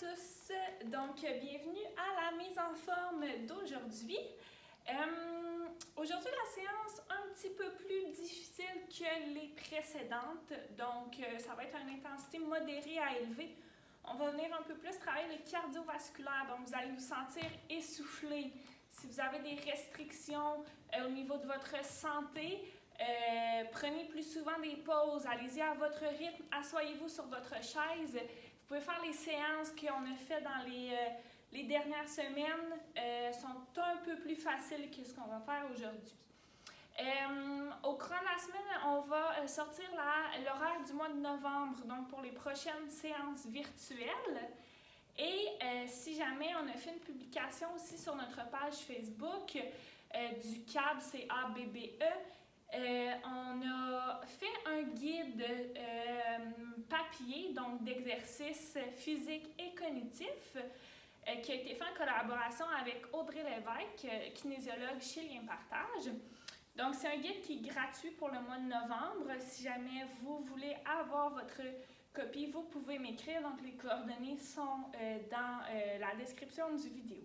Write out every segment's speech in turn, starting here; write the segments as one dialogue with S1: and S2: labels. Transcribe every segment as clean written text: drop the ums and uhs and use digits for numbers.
S1: tous, donc bienvenue à la mise en forme d'aujourd'hui. Aujourd'hui la séance un petit peu plus difficile que les précédentes, donc ça va être une intensité modérée à élevée. On va venir un peu plus travailler le cardiovasculaire, donc vous allez vous sentir essoufflé. Si vous avez des restrictions au niveau de votre santé, prenez plus souvent des pauses, allez-y à votre rythme, asseyez-vous sur votre chaise. Vous pouvez faire les séances qu'on a faites dans les dernières semaines, sont un peu plus faciles que ce qu'on va faire aujourd'hui. Au courant de la semaine, on va sortir l'horaire du mois de novembre, donc pour les prochaines séances virtuelles. Et si jamais on a fait une publication aussi sur notre page Facebook du CAB, C-A-B-B-E, on a fait un guide papier, donc d'exercices physiques et cognitifs, qui a été fait en collaboration avec Audrey Lévesque, kinésiologue chez Lien Partage. Donc, c'est un guide qui est gratuit pour le mois de novembre. Si jamais vous voulez avoir votre copie, vous pouvez m'écrire. Donc, les coordonnées sont dans la description du vidéo.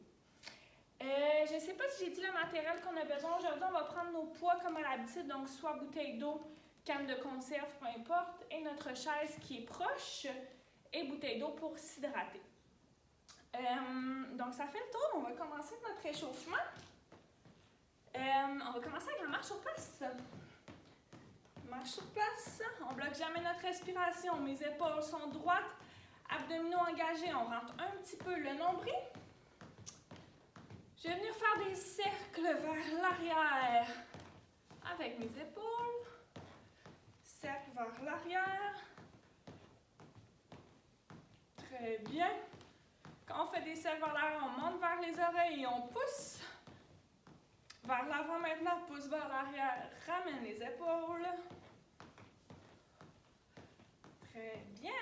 S1: Je ne sais pas si j'ai dit le matériel qu'on a besoin. Aujourd'hui, on va prendre nos poids comme à l'habitude, donc soit bouteille d'eau, canne de conserve, peu importe, et notre chaise qui est proche, et bouteille d'eau pour s'hydrater. Donc, ça fait le tour. On va commencer notre échauffement. On va commencer avec la marche sur place. Marche sur place. On ne bloque jamais notre respiration. Mes épaules sont droites, abdominaux engagés. On rentre un petit peu le nombril. Je vais venir faire des cercles vers l'arrière avec mes épaules. Cercle vers l'arrière. Très bien. Quand on fait des cercles vers l'arrière, on monte vers les oreilles et on pousse. Vers l'avant maintenant, pousse vers l'arrière. Ramène les épaules. Très bien.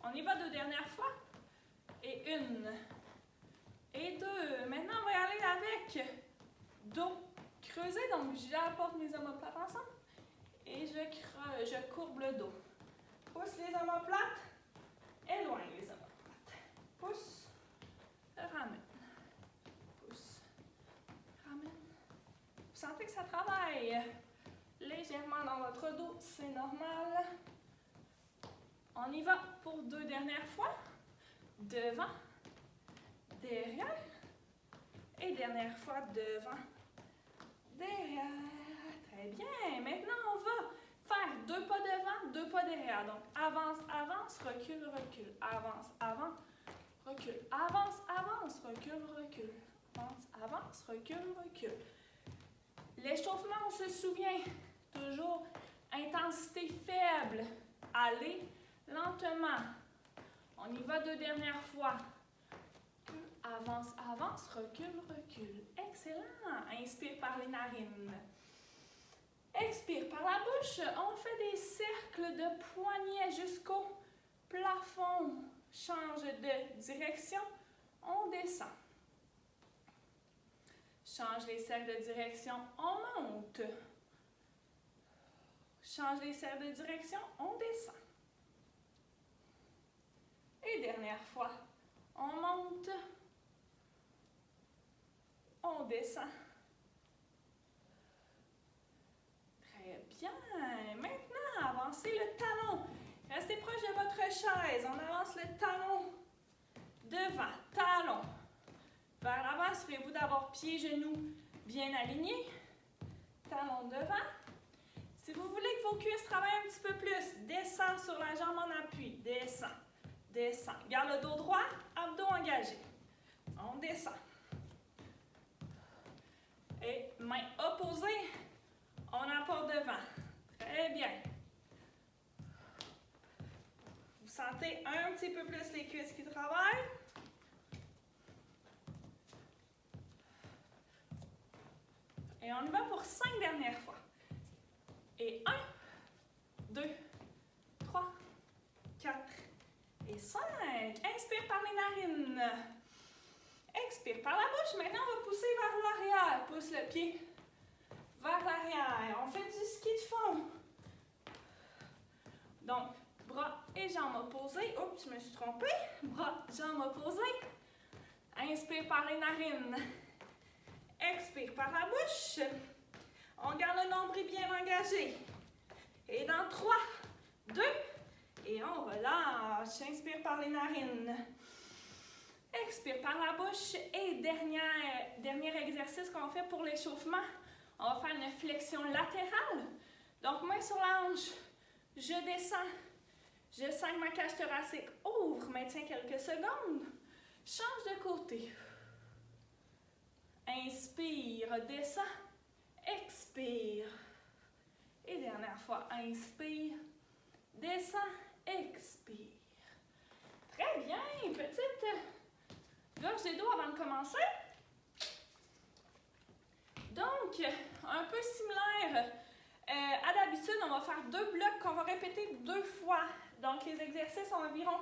S1: On y va deux dernières fois. Et une. Et deux. Maintenant, on va y aller avec dos creusé. Donc, j'apporte mes omoplates ensemble. Et je courbe le dos. Pousse les omoplates. Éloigne les omoplates. Pousse. Ramène. Pousse. Ramène. Vous sentez que ça travaille légèrement dans votre dos. C'est normal. On y va pour deux dernières fois. Devant, derrière, et dernière fois devant, derrière. Très bien. Maintenant, on va faire deux pas devant, deux pas derrière. Donc, avance, avance, recule, recule. Avance, avance, recule. Avance, avance, recule, recule. Avance, avance, recule, recule. L'échauffement, on se souvient, toujours intensité faible. Allez lentement. On y va deux dernières fois. Avance, avance, recule, recule. Excellent. Inspire par les narines. Expire par la bouche. On fait des cercles de poignets jusqu'au plafond. Change de direction. On descend. Change les cercles de direction. On monte. Change les cercles de direction. On descend. Et dernière fois, on monte, on descend. Très bien. Maintenant, avancez le talon. Restez proche de votre chaise. On avance le talon devant, talon. Vers l'avant, assurez-vous d'avoir pieds, genoux bien alignés. Talon devant. Si vous voulez que vos cuisses travaillent un petit peu plus, descends sur la jambe en appui. Descends. Descend. Garde le dos droit, abdos engagés. On descend. Et main opposée, on apporte devant. Très bien. Vous sentez un petit peu plus les cuisses qui travaillent. Et on y va pour 5 dernières fois. Et 1, 2, 3, 4, et 5. Inspire par les narines. Expire par la bouche. Maintenant, on va pousser vers l'arrière. Pousse le pied vers l'arrière. On fait du ski de fond. Donc, bras Et jambes opposées. Oups, je me suis trompée. Bras, jambes opposées. Inspire par les narines. Expire par la bouche. On garde le nombril bien engagé. Et dans 3, 2, et on relâche. Inspire par les narines. Expire par la bouche. Et dernier exercice qu'on fait pour l'échauffement. On va faire une flexion latérale. Donc, main sur la hanche. Je descends. Je sens que ma cage thoracique ouvre. Maintiens quelques secondes. Change de côté. Inspire, descends. Expire. Et dernière fois, inspire, descends, expire. Très bien. Petite gorge des dos avant de commencer. Donc, un peu similaire à d'habitude, on va faire 2 blocs qu'on va répéter 2 fois. Donc, les exercices ont environ,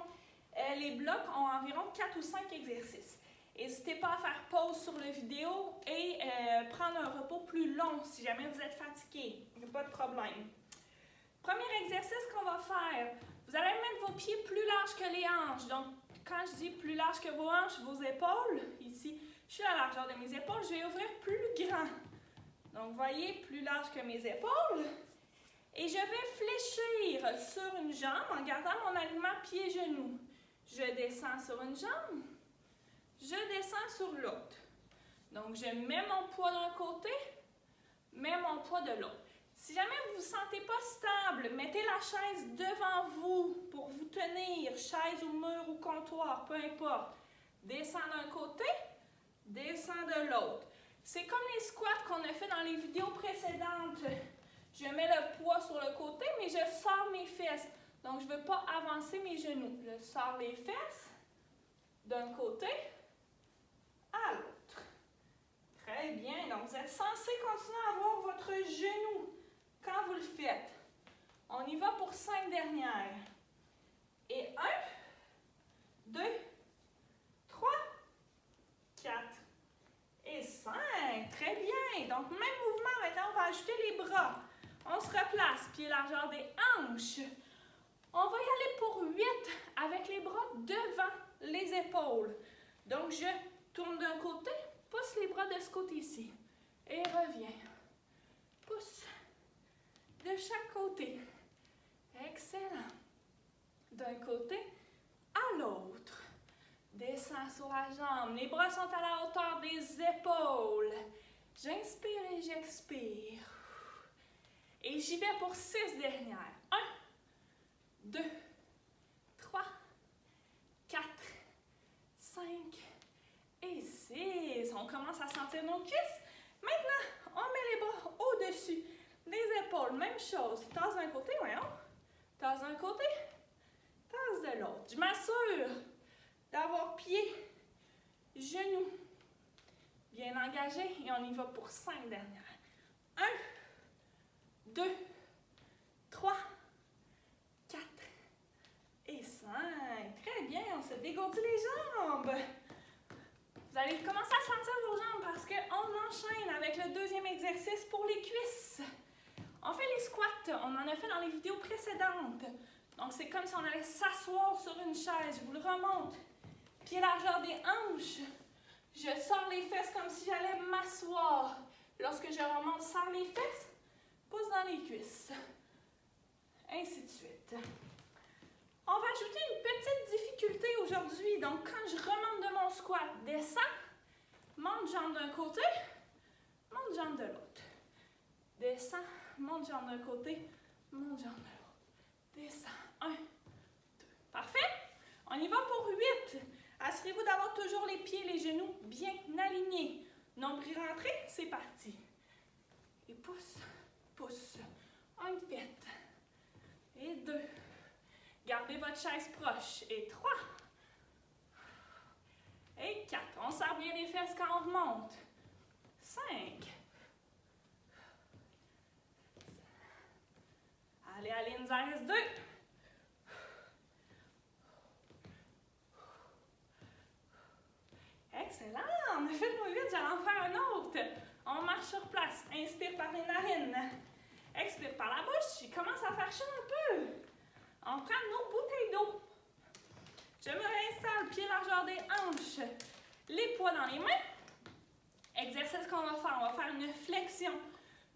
S1: les blocs ont environ 4 ou 5 exercices. N'hésitez pas à faire pause sur la vidéo et prendre un repos plus long si jamais vous êtes fatigué. Il n'y a pas de problème. Premier exercice qu'on va faire, vous allez mettre vos pieds plus larges que les hanches. Donc, quand je dis plus large que vos hanches, vos épaules, ici, je suis à la largeur de mes épaules, je vais ouvrir plus grand. Donc, vous voyez, plus large que mes épaules. Et je vais fléchir sur une jambe en gardant mon alignement pied-genou. Je descends sur une jambe, je descends sur l'autre. Donc, je mets mon poids d'un côté, mets mon poids de l'autre. Si jamais vous ne vous sentez pas stable, mettez la chaise devant vous pour vous tenir, chaise ou mur ou comptoir, peu importe. Descends d'un côté, descends de l'autre. C'est comme les squats qu'on a fait dans les vidéos précédentes. Je mets le poids sur le côté, mais je sors mes fesses. Donc, je ne veux pas avancer mes genoux. Je sors les fesses d'un côté à l'autre. Très bien. Donc, vous êtes censé continuer à avoir votre genou quand vous le faites. On y va pour 5 dernières. Et 1, 2, 3, 4 et 5. Très bien. Donc, même mouvement. Maintenant, on va ajouter les bras. On se replace. Pied largeur des hanches. On va y aller pour 8 avec les bras devant les épaules. Donc, je tourne d'un côté, pousse les bras de ce côté-ci et reviens. Pousse de chaque côté. Excellent. D'un côté à l'autre. Descends sur la jambe. Les bras sont à la hauteur des épaules. J'inspire et j'expire. Et j'y vais pour 6 dernières. 1, 2, 3, 4, 5 et 6. On commence à sentir nos cuisses. Maintenant, on met les bras au-dessus des épaules. Même chose. Tasse d'un côté, voyons. Tasse d'un côté, tasse de l'autre. Je m'assure d'avoir pied, genoux bien engagés et on y va pour 5 dernières. 1, 2, 3, 4 et 5. Très bien, on se dégourdit les jambes. Vous allez commencer à sentir vos jambes parce qu'on enchaîne avec le deuxième exercice pour les cuisses. On fait les squats, on en a fait dans les vidéos précédentes. Donc, c'est comme si on allait s'asseoir sur une chaise. Je vous le remonte. Pied largeur des hanches. Je sors les fesses comme si j'allais m'asseoir. Lorsque je remonte, sors les fesses, pousse dans les cuisses. Ainsi de suite. On va ajouter une petite difficulté aujourd'hui. Donc, quand je remonte de mon squat, descends, monte jambe d'un côté, monte jambe de l'autre. Descends, monte jambe d'un côté, monte jambe de l'autre. Descends. 1, 2. Parfait? On y va pour 8. Assurez-vous d'avoir toujours les pieds et les genoux bien alignés. Nombril rentré, c'est parti. Et pousse, pousse. 1 vite. Et 2. Gardez votre chaise proche. Et 3. Et 4. On serre bien les fesses quand on remonte. 5. Allez, allez, il nous en reste 2. Excellent! On a fait nos 8, j'allais en faire un autre. On marche sur place. Inspire par les narines. Expire par la bouche. Il commence à faire chaud un peu. On prend nos bouteilles d'eau. Je me réinstalle, pied largeur des hanches, les poids dans les mains. Exercice qu'on va faire, on va faire une flexion.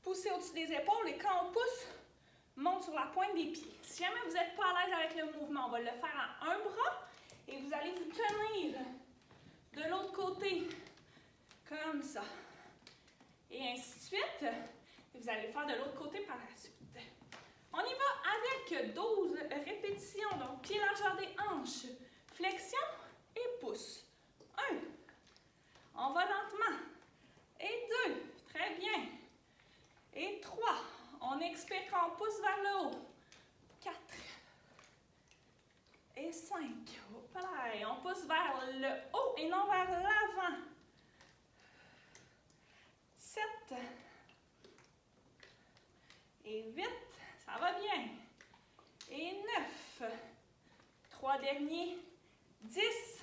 S1: Pousser au-dessus des épaules et quand on pousse, monte sur la pointe des pieds. Si jamais vous n'êtes pas à l'aise avec le mouvement, on va le faire en un bras et vous allez vous tenir de l'autre côté, comme ça. Et ainsi de suite. Et vous allez le faire de l'autre côté par la suite. On y va avec 12 répétitions. Donc, pied largeur des hanches, flexion et pouce. 1. On va lentement. Et 2. Très bien. Et 3. On expire quand on pousse vers le haut. 4. Et 5. Et on pousse vers le haut et non vers l'avant. 7. Et 8. Ça va bien. Et 9. 3 derniers. 10.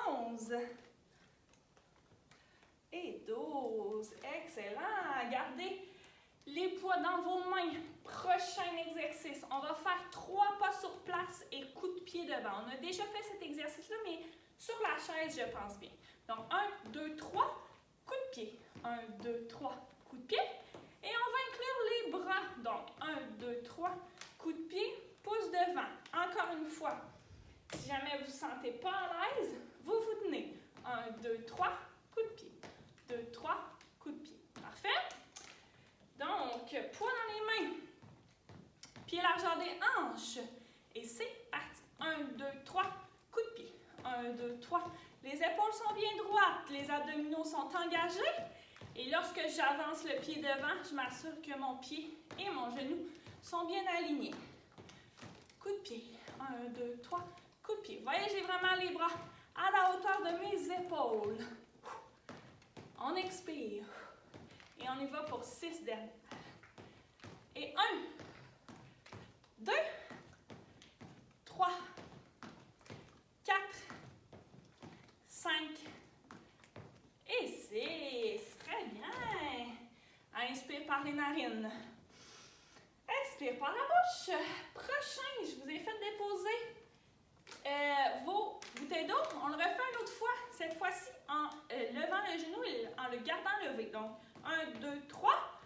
S1: 11. Et 12. Excellent. Gardez les poids dans vos mains. Prochain exercice. On va faire 3 pas sur place et coup de pied devant. On a déjà fait cet exercice-là, mais sur la chaise, je pense bien. Donc, 1, 2, 3, coup de pied. 1, 2, 3, coup de pied. Et on va inclure les bras. Donc, 1, 2, 3, coup de pied, pouce devant. Encore une fois, si jamais vous ne vous sentez pas à l'aise, vous vous tenez. 1, 2, 3, coup de pied. 2, 3, coup de pied. Parfait? Donc, poids dans les mains. Pied largeur des hanches. Et c'est parti. 1, 2, 3, coup de pied. 1, 2, 3. Les épaules sont bien droites. Les abdominaux sont engagés. Et lorsque j'avance le pied devant, je m'assure que mon pied et mon genou sont bien alignés. Coup de pied. 1, 2, 3, coup de pied. Voyez, j'ai vraiment les bras à la hauteur de mes épaules. On expire. Et on y va pour 6 dernières. Et 1, 2, 3, 4, 5 et 6. Très bien. Inspire par les narines. Expire par la bouche. Prochain, je vous ai fait déposer vos bouteilles d'eau. On le refait une autre fois. Cette fois-ci, en levant le genou et en le gardant levé. Donc, 1, 2, 3.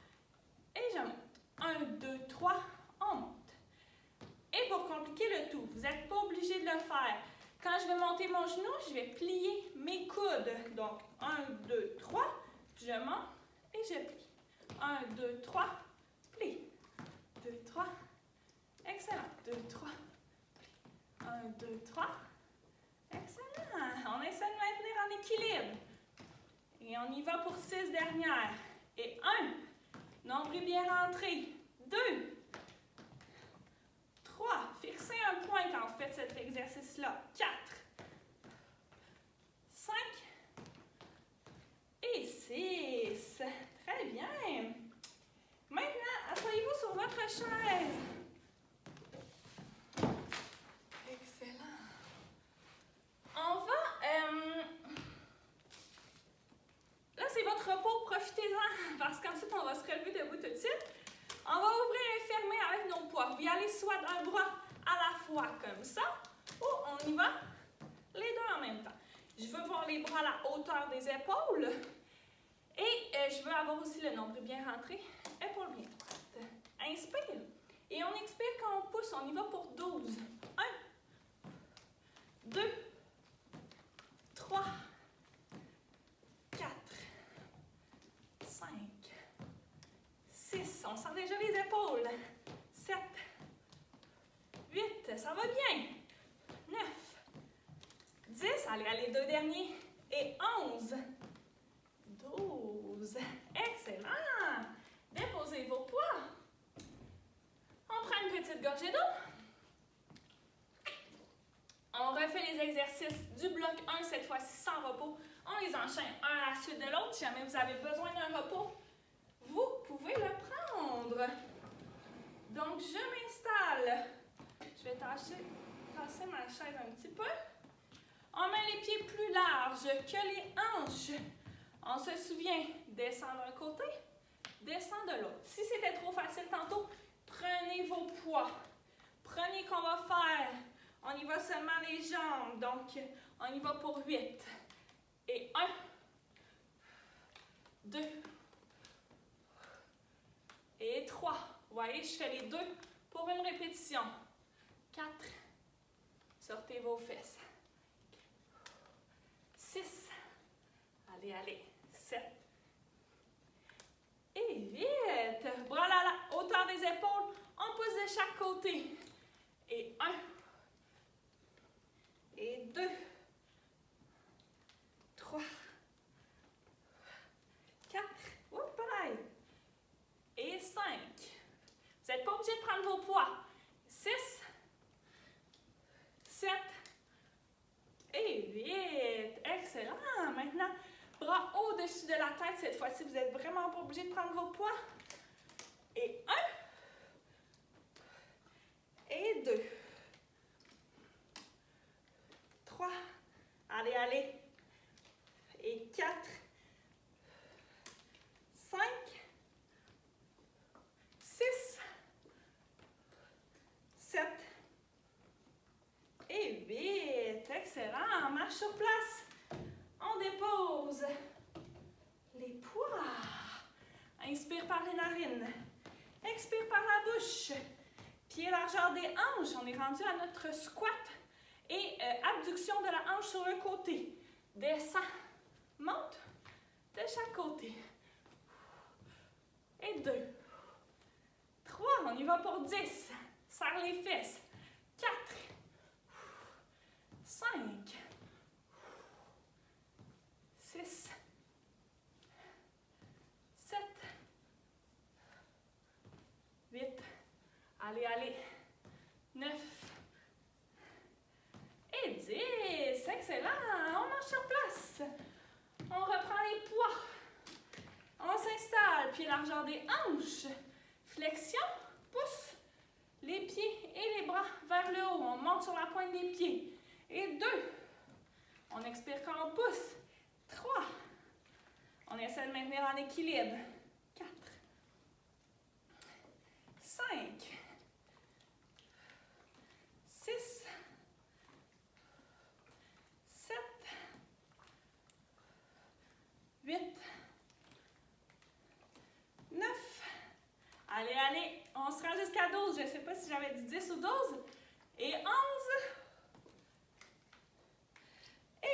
S1: Et je monte. 1, 2, 3. On monte. Et pour compliquer le tout, vous n'êtes pas obligé de le faire. Quand je vais monter mon genou, je vais plier mes coudes. Donc, 1, 2, 3. Je monte et je plie. 1, 2, 3. Plie. 2, 3. Excellent. 2, 3. Plie. 1, 2, 3. Excellent. On essaie de maintenir en équilibre. Et on y va pour 6 dernières. Et 1. Nombril bien rentré. 2. 3. Fixez un point quand vous faites cet exercice-là. 4. 5. Et 6. Très bien. Maintenant, asseyez-vous sur votre chaise. Excellent. On va... Là, c'est votre repos. Profitez-en parce qu'ensuite, on va se relever debout tout de suite. On va ouvrir et fermer avec nos poids. Vous y allez soit d'un bras à la fois comme ça, ou on y va les deux en même temps. Je veux voir les bras à la hauteur des épaules. Et je veux avoir aussi le nombril bien rentré, épaules bien droites. Inspire. Et on expire quand on pousse. On y va pour 12. 1, 2, 3, 4, 5, 6. On sent déjà les épaules. 7, 8. Ça va bien. 9, 10. Allez, les deux derniers. Et 11. 12. Excellent. Déposez vos poids. On prend une petite gorgée d'eau. On refait les exercices du bloc 1, cette fois-ci sans repos. On les enchaîne un à la suite de l'autre. Si jamais vous avez besoin d'un repos, vous pouvez le prendre. Donc, je m'installe. Je vais tasser ma chaise un petit peu. On met les pieds plus larges que les hanches. On se souvient, descendre d'un côté, descendre de l'autre. Si c'était trop facile tantôt, prenez vos poids. Premier qu'on va faire, on y va seulement les jambes. Donc, on y va pour 8. Et 1, 2, et 3. Vous voyez, je fais les deux pour une répétition. 4. Sortez vos fesses. 6. Allez, allez. 7. Et 8. Bras à la hauteur des épaules. On pousse de chaque côté. Et 1. Et 2. 3. 4. Oups, pareil. Et 5. Vous n'êtes pas obligé de prendre vos poids. 6. 7. Et 8. Excellent. Maintenant, bras au-dessus de la tête. Cette fois-ci, vous n'êtes vraiment pas obligé de prendre vos poids. Et 1. Et 2. 3. Allez, allez. Et 4. 5. 6. 7. Et 8. Excellent. Marche sur place. On dépose les poids. Inspire par les narines. Expire par la bouche. Pied largeur des hanches. On est rendu à notre squat. Et abduction de la hanche sur le côté. Descend. Monte de chaque côté. Et 2. 3. On y va pour 10. Serre les fesses. 4. 5. 6. 7. 8. Allez, allez. 9. Et 10. Excellent. On marche sur place. On reprend les poids. On s'installe. Pied largeur des hanches. Flexion. Pousse les pieds et les bras vers le haut. On monte sur la pointe des pieds. Et 2. On expire quand on pousse. 3. On essaie de maintenir en équilibre. 4. 5. 6. 7. 8. 9. Allez, allez. On se rend jusqu'à 12. Je ne sais pas si j'avais dit 10 ou 12. Et 11.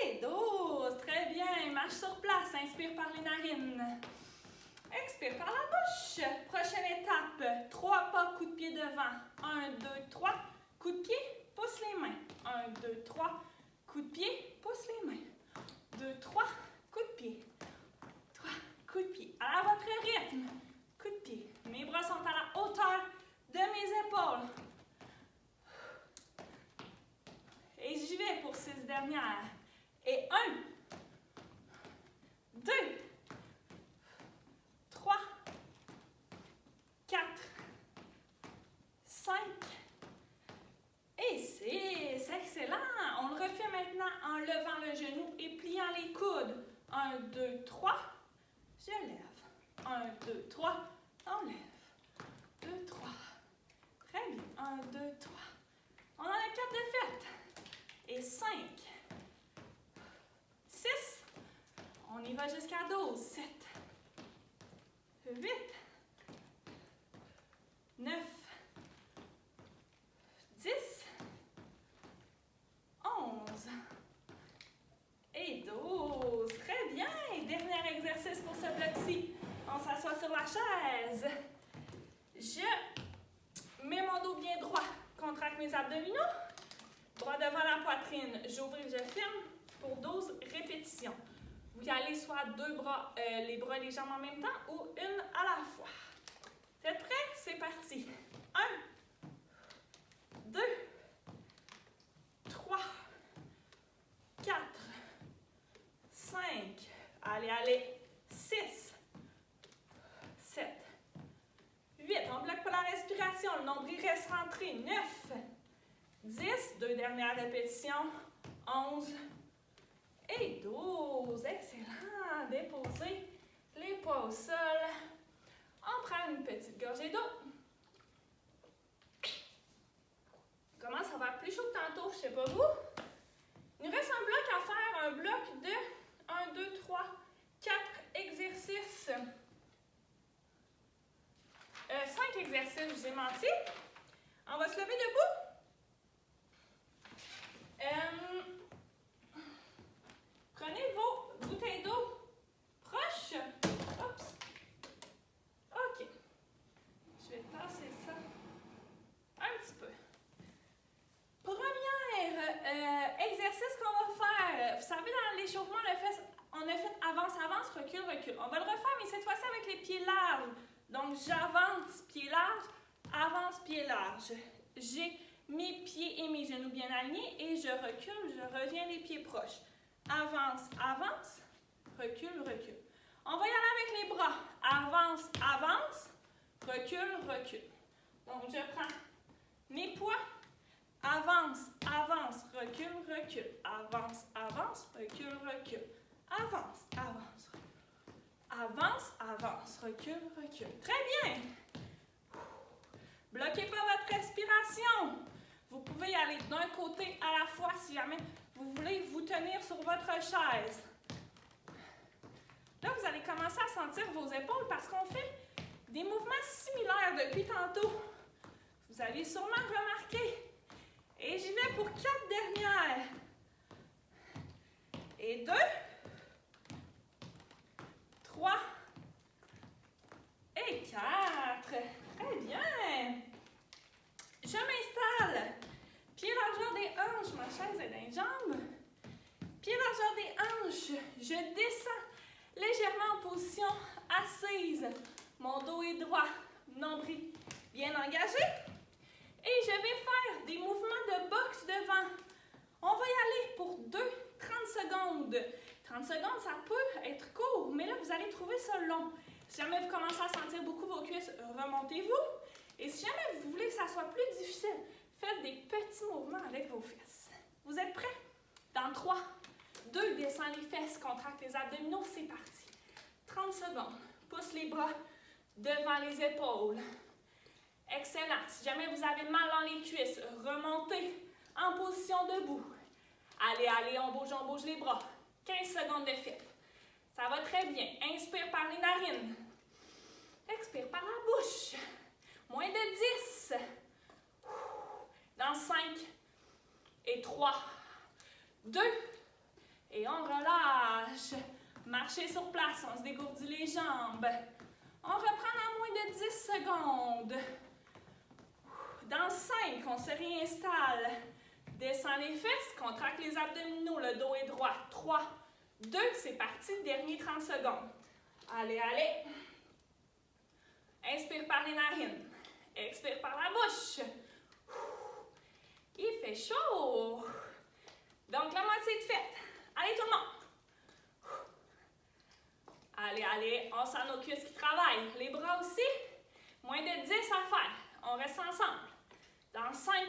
S1: Et 12. Très bien. Marche sur place. Inspire par les narines. Expire par la bouche. Prochaine étape. 3 pas, coup de pied devant. 1, 2, 3. Coup de pied, pousse les mains. 1, 2, 3. Coup de pied, pousse les mains. 2, 3. Coup de pied. 3. Coup de pied. À votre rythme. Coup de pied. Mes bras sont à la hauteur de mes épaules. Et j'y vais pour 6 dernières. Et 1, 2, 3, 4, 5 et 6. Excellent. On le refait maintenant en levant le genou et pliant les coudes. 1, 2, 3. Je lève. 1, 2, 3. On lève. 2, 3. Très bien. 1, 2, 3. On en a 4 de fait. Et 5. 6. On y va jusqu'à 12. 7. 8. 9. 10. 11. Et 12. Très bien. Dernier exercice pour ce bloc-ci. On s'assoit sur la chaise. Je mets mon dos bien droit. Contracte mes abdominaux. Bras devant la poitrine. J'ouvre et je ferme pour 12 répétitions. Vous y allez soit les bras et les jambes en même temps ou une à la fois. Vous êtes prêts? C'est parti. 1, 2, 3, 4, 5, allez, allez, 6, 7, 8, on bloque pas la respiration, le nombril reste rentré, 9, 10, 2 dernières répétitions, 11 et 12, excellent, déposez les poids au sol, on prend une petite gorgée d'eau, vous. Il nous reste un bloc à faire, un bloc de 1, 2, 3, 4 exercices. 5 exercices, je vous ai menti. On va se lever debout. Prenez vos bouteilles d'eau proches. Oups. OK. Je vais tasser ça un petit peu. Premier exercice qu'on va faire. Vous savez, dans l'échauffement, on a fait avance, avance, recule, recule. On va le refaire, mais cette fois-ci avec les pieds larges. Donc, j'avance, pied large, avance, pied large. J'ai mes pieds et mes genoux bien alignés et je recule, je reviens les pieds proches. Avance, avance, recule, recule. On va y aller avec les bras. Avance, avance, recule, recule. Donc, je prends mes poids. Avance, avance, recule, recule. Avance, avance, recule, recule. Avance, avance, recule. Avance, avance, recule, recule. Très bien. Bloquez pas votre respiration. Vous pouvez y aller d'un côté à la fois si jamais vous voulez vous tenir sur votre chaise. Là, vous allez commencer à sentir vos épaules parce qu'on fait des mouvements similaires depuis tantôt. Vous allez sûrement remarquer. Et j'y vais pour 4 dernières. Et 2, 3 et 4. Très bien. Je m'installe. Pied largeur des hanches, ma chaise est dans les jambes. Pied largeur des hanches. Je descends légèrement en position assise. Mon dos est droit, nombril bien engagé. Et je vais faire des mouvements de boxe devant. On va y aller pour 30 secondes. 30 secondes, ça peut être court, mais là, vous allez trouver ça long. Si jamais vous commencez à sentir beaucoup vos cuisses, remontez-vous. Et si jamais vous voulez que ça soit plus difficile, faites des petits mouvements avec vos fesses. Vous êtes prêts? Dans 3, 2, descends les fesses, contracte les abdominaux, c'est parti. 30 secondes. Pousse les bras devant les épaules. Excellent. Si jamais vous avez mal dans les cuisses, remontez en position debout. Allez, allez, on bouge les bras. 15 secondes de fête. Ça va très bien. Inspire par les narines. Expire par la bouche. Moins de 10. Dans 5 et 3, 2 et on relâche. Marchez sur place, on se dégourdit les jambes. On reprend dans moins de 10 secondes. Dans 5, on se réinstalle. Descend les fesses, contracte les abdominaux, le dos est droit. 3, 2, c'est parti, dernier 30 secondes. Allez, allez. Inspire par les narines. Expire par la bouche. Il fait chaud. Donc, la moitié de fête. Allez, tout le monde. Allez, allez, on sent nos cuisses qui travaillent. Les bras aussi. Moins de 10 à faire. On reste ensemble. Dans 5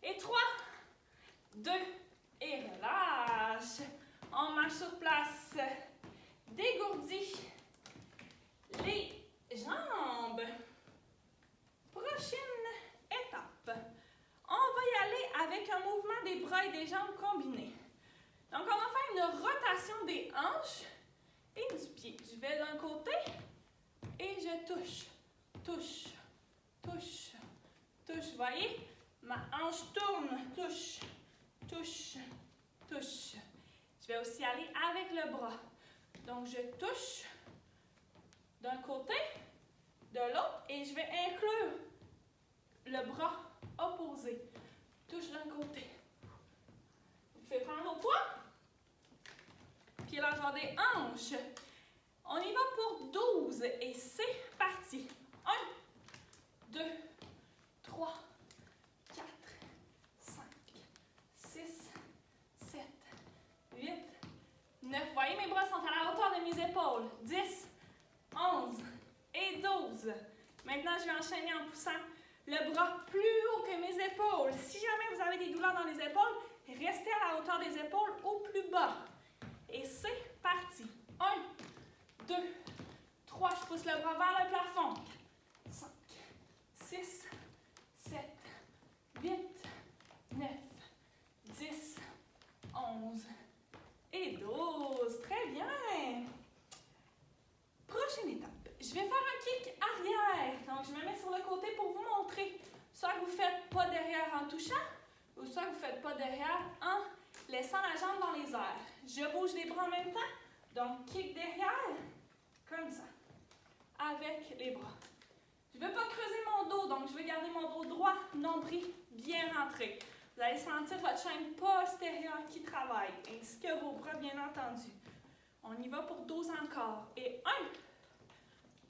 S1: et 3, 2 et relâche. On marche sur place. Dégourdis les jambes. Prochaine étape. On va y aller avec un mouvement des bras et des jambes combinés. Donc, on va faire une rotation des hanches et du pied. Je vais d'un côté et je touche, touche, touche, touche. Vous voyez? Ma hanche tourne, touche, touche, touche. Je vais aussi aller avec le bras. Donc, je touche d'un côté, de l'autre, et je vais inclure le bras opposé. Touche d'un côté. Vous faites prendre vos poids. Pied largeur des hanches. On y va pour 12 et c'est parti. 1, 2, 3, 4, 5, 6, 7, 8, 9. Vous voyez, mes bras sont à la hauteur de mes épaules. 10, 11 et 12. Maintenant, je vais enchaîner en poussant le bras plus haut que mes épaules. Si jamais vous avez des douleurs dans les épaules, restez à la hauteur des épaules ou plus bas. Et c'est parti. 1, 2, 3. Je pousse le bras vers le plafond. 5, 6, 7, 8, 11 et 12. Très bien. Prochaine étape. Je vais faire un kick arrière. Donc, je me mets sur le côté pour vous montrer. Soit que vous ne faites pas derrière en touchant, ou soit que vous ne faites pas derrière en laissant la jambe dans les airs. Je bouge les bras en même temps. Donc, kick derrière, comme ça, avec les bras. Je ne veux pas creuser mon dos, donc je vais garder mon dos droit, nombril bien rentré. Vous allez sentir votre chaîne postérieure qui travaille, ainsi que vos bras, bien entendu. On y va pour 12 encore. Et 1,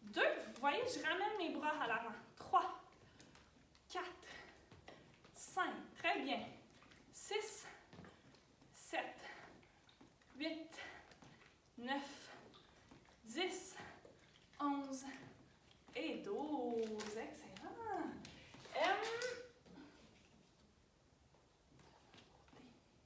S1: 2, vous voyez, je ramène mes bras à l'avant. 3, 4, 5, très bien. 6, 7, 8, 9, 10, 11 et 12. Excellent.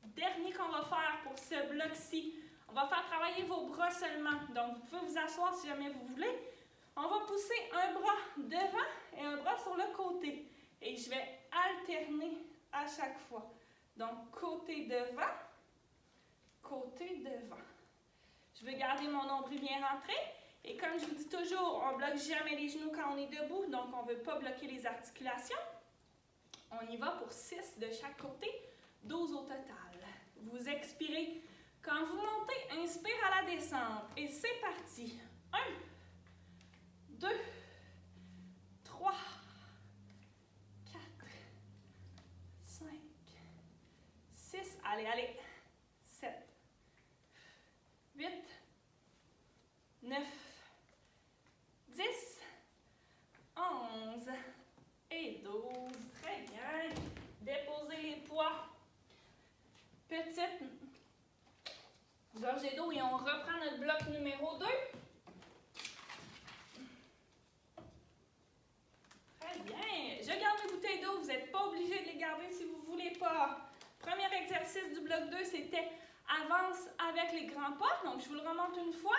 S1: Dernier qu'on va faire pour ce bloc-ci, on va faire travailler vos bras seulement. Donc, vous pouvez vous asseoir si jamais vous voulez. On va pousser un bras devant et un bras sur le côté. Et je vais alterner à chaque fois. Donc, côté devant, côté devant. Je vais garder mon nombril bien rentré. Et comme je vous dis toujours, on ne bloque jamais les genoux quand on est debout. Donc, on ne veut pas bloquer les articulations. On y va pour 6 de chaque côté, 12 au total. Vous expirez. Quand vous montez, inspire à la descente. Et c'est parti. 1, 2, 3, 4, 5, 6. Allez, allez. 7, 8, 9, 10, 11 et 12. Très bien. Déposez les poids. Petite gorgée d'eau et on reprend notre bloc numéro 2. Très bien. Je garde mes bouteilles d'eau. Vous n'êtes pas obligé de les garder si vous ne voulez pas. Premier exercice du bloc 2, c'était avance avec les grands pas. Donc, je vous le remonte une fois.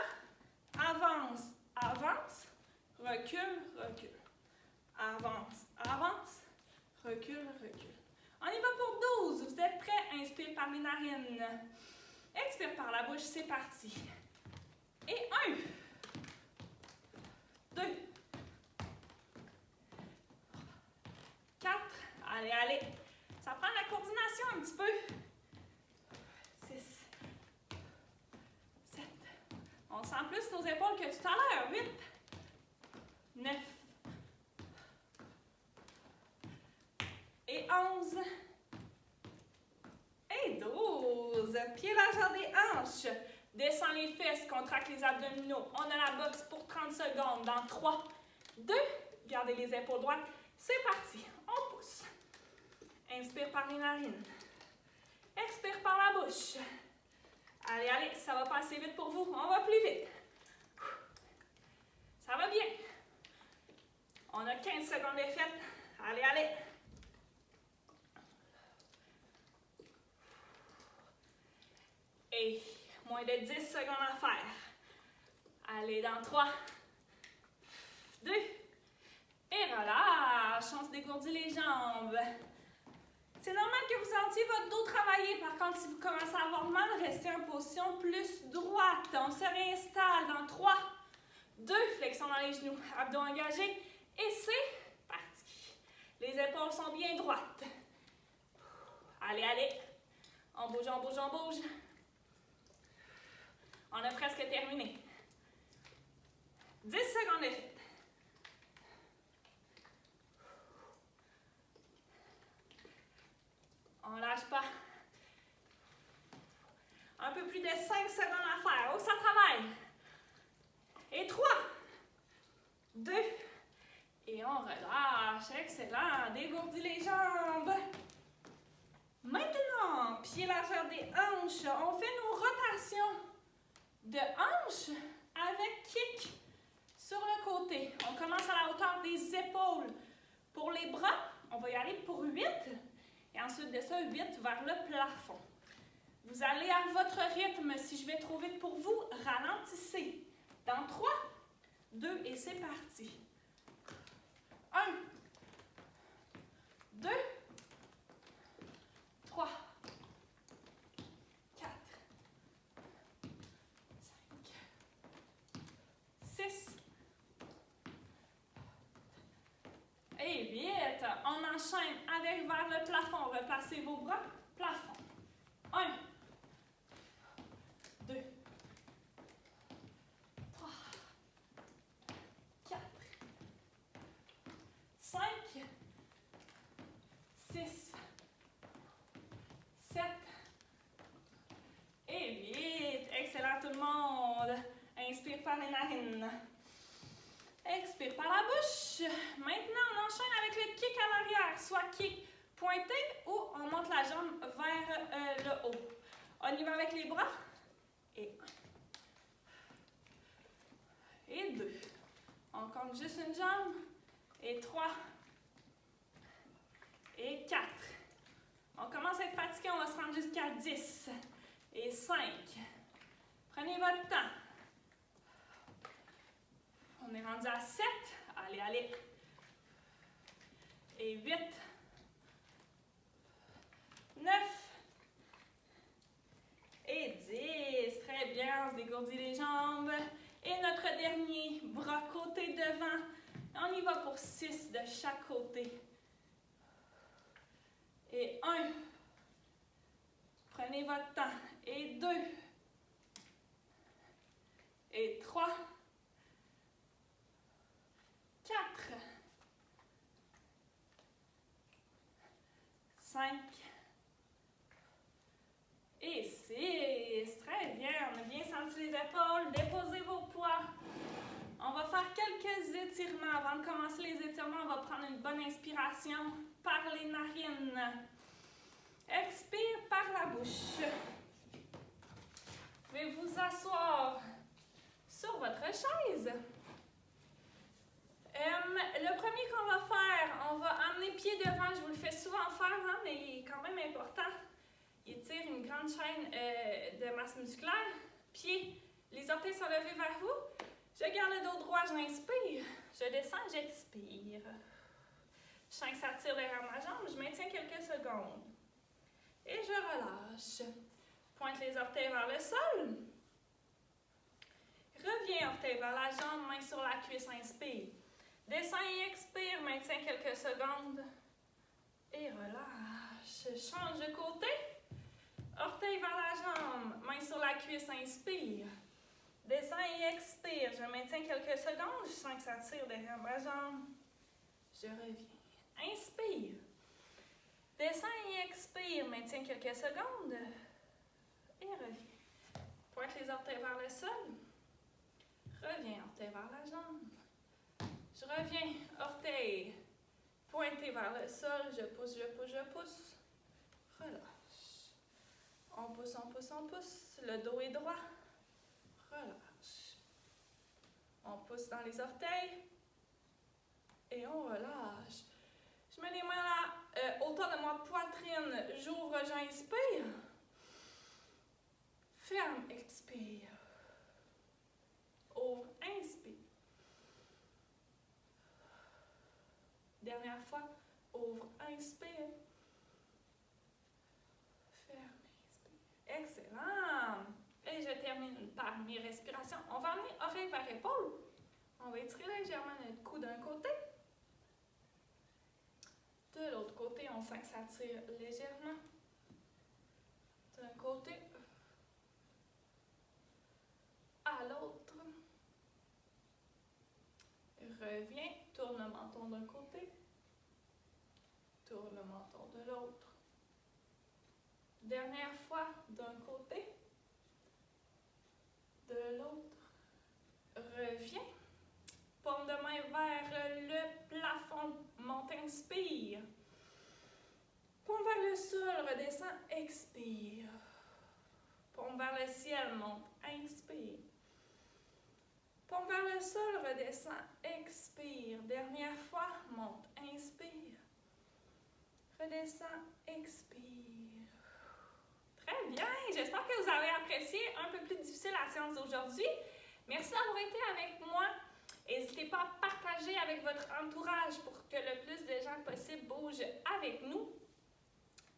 S1: Avance, avance, recule, recule. Avance, avance, recule, recule. On y va pour 12. Vous êtes prêts? Inspire par les narines. Expire par la bouche. C'est parti. Et 1, 2, 4. Allez, allez. Ça prend de la coordination un petit peu. 6, 7. On sent plus nos épaules que tout à l'heure. 8, 9. Et 11. Et 12. Pieds largeur des hanches. Descends les fesses, contracte les abdominaux. On a la boxe pour 30 secondes. Dans 3, 2. Gardez les épaules droites. C'est parti. On pousse. Inspire par les narines. Expire par la bouche. Allez, allez, ça va passer vite pour vous. On va plus vite. Ça va bien. On a 15 secondes de fête. Allez, allez. Et moins de 10 secondes à faire. Allez, dans 3, 2, et relâche. On se dégourdit les jambes. C'est normal que vous sentiez votre dos travailler. Par contre, si vous commencez à avoir mal, restez en position plus droite. On se réinstalle dans 3, 2, flexion dans les genoux, abdos engagés. Et c'est parti. Les épaules sont bien droites. Allez, allez. On bouge, on bouge, on bouge. On a presque terminé. 10 secondes de fait. On ne lâche pas. Un peu plus de 5 secondes à faire. Oh, ça travaille. Et 3, 2, et on relâche. Excellent. Dégourdis les jambes. Maintenant, pieds largeur des hanches. On fait nos rotations de hanches avec kick sur le côté. On commence à la hauteur des épaules. Pour les bras, on va y aller pour 8. Et ensuite de ça, 8 vers le plafond. Vous allez à votre rythme. Si je vais trop vite pour vous, ralentissez. Dans 3, 2 et c'est parti. 1, 2, 3, 4, On enchaîne avec vers le plafond. Replacez vos bras. Plafond. 1, 2, 3, 4, 5, 6, 7 et 8. Excellent tout le monde. Inspire par les narines. Expire par la bouche. Maintenant, on enchaîne avec le kick à l'arrière, soit kick pointé ou on monte la jambe vers le haut. On y va avec les bras. Et 1. Et 2. On compte juste une jambe. Et 3. Et 4. On commence à être fatigué, on va se rendre jusqu'à 10. Et 5. Prenez votre temps. On est rendu à 7. Allez, allez. Et 8. 9. Et 10. Très bien, on se dégourdit les jambes. Et notre dernier, bras côté devant. On y va pour 6 de chaque côté. Et 1. Prenez votre temps. Et 2. Et 3. 4. 5. Et 6. Très bien. On a bien senti les épaules. Déposez vos poids. On va faire quelques étirements. Avant de commencer les étirements, on va prendre une bonne inspiration par les narines. Expire par la bouche. Vous pouvez vous asseoir sur votre chaise. Le premier qu'on va faire, on va amener pied devant. Je vous le fais souvent faire, hein, mais il est quand même important. Il tire une grande chaîne de masse musculaire. Pied, les orteils sont levés vers vous. Je garde le dos droit, j'inspire. Je descends, j'expire. Je sens que ça tire derrière ma jambe. Je maintiens quelques secondes. Et je relâche. Pointe les orteils vers le sol. Reviens, orteils vers la jambe, main sur la cuisse, inspire. Descends et expire, maintiens quelques secondes. Et relâche. Change de côté. Orteil vers la jambe, main sur la cuisse, inspire. Descends et expire. Je maintiens quelques secondes. Je sens que ça tire derrière ma jambe. Je reviens. Inspire. Descends et expire. Maintiens quelques secondes. Et reviens. Pointe les orteils vers le sol. Reviens, orteil vers la jambe. Je reviens, orteil pointé vers le sol. Je pousse, je pousse, je pousse. Relâche. On pousse, on pousse, on pousse. Le dos est droit. Relâche. On pousse dans les orteils. Et on relâche. Je mets les mains à hauteur de ma poitrine. J'ouvre, j'inspire. Ferme, expire. Ouvre, inspire. Dernière fois. Ouvre, inspire. Ferme, inspire. Excellent. Et je termine par mes respirations. On va amener oreille vers épaule. On va étirer légèrement notre cou d'un côté. De l'autre côté, on sent que ça tire légèrement. D'un côté à l'autre. Reviens, tourne le menton d'un côté. Tourne le menton de l'autre. Dernière fois, d'un côté. De l'autre. Reviens. Paume de main vers le plafond. Monte, inspire. Paume vers le sol, redescend, expire. Paume vers le ciel, monte, inspire. Paume vers le sol, redescend, expire. Dernière fois, monte, inspire. Redescend, expire. Très bien, j'espère que vous avez apprécié. Un peu plus difficile la séance d'aujourd'hui. Merci d'avoir été avec moi. N'hésitez pas à partager avec votre entourage pour que le plus de gens possible bougent avec nous.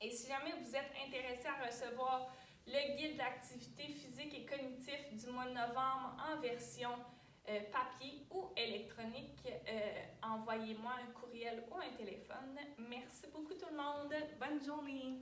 S1: Et si jamais vous êtes intéressé à recevoir le guide d'activité physique et cognitif du mois de novembre en version papier ou électronique, envoyez-moi un courriel ou un téléphone. Merci beaucoup tout le monde. Bonne journée!